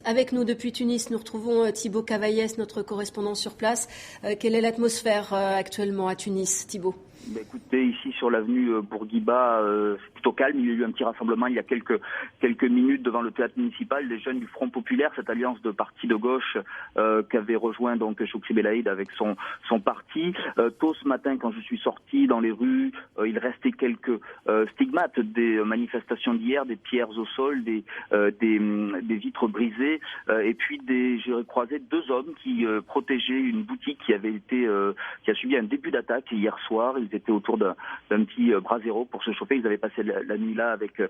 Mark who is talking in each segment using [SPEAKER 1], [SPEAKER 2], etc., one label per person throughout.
[SPEAKER 1] Avec nous depuis Tunis, nous retrouvons Thibaut Cavaillès, notre correspondant sur place. Quelle est l'atmosphère actuellement à Tunis, Thibaut ?
[SPEAKER 2] Écoutez, ici sur l'avenue Bourguiba, c'est plutôt calme. Il y a eu un petit rassemblement il y a quelques minutes devant le théâtre municipal. Les jeunes du Front Populaire, cette alliance de partis de gauche qu'avait rejoint donc Chokri Belaïd avec son parti. Tôt ce matin, quand je suis sorti dans les rues, il restait quelques stigmates des manifestations d'hier, des pierres au sol, des vitres brisées, et puis j'ai croisé deux hommes qui protégeaient une boutique qui a subi un début d'attaque hier soir. Ils étaient autour d'un petit brasero pour se chauffer. Ils avaient passé la nuit là avec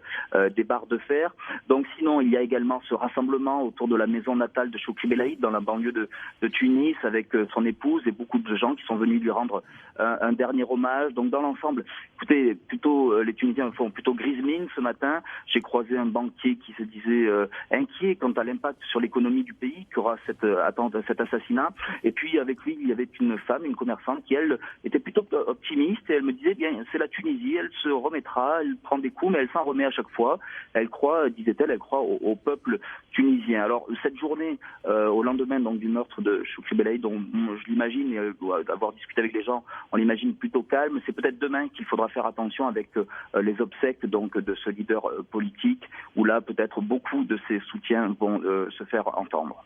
[SPEAKER 2] des barres de fer. Donc sinon, il y a également ce rassemblement autour de la maison natale de Chokri Belaïd dans la banlieue de Tunis avec son épouse et beaucoup de gens qui sont venus lui rendre un dernier hommage. Donc dans l'ensemble, écoutez, les Tunisiens font plutôt grise mine ce matin. J'ai croisé un banquier qui se disait inquiet quant à l'impact sur l'économie du pays qu'aura cet assassinat. Et puis avec lui, il y avait une femme, une commerçante qui, elle, était plutôt optimiste et elle me disait, bien, c'est la Tunisie, elle se remettra, elle prend des coups, mais elle s'en remet à chaque fois. Elle croit, disait-elle, au peuple tunisien. Alors cette journée, au lendemain donc du meurtre de Chokri Belaïd, dont je l'imagine, d'avoir discuté avec les gens, on l'imagine plutôt calme. C'est peut-être demain qu'il faudra faire attention avec les obsèques donc de ce leader politique, où là peut-être beaucoup de ses soutiens vont se faire entendre.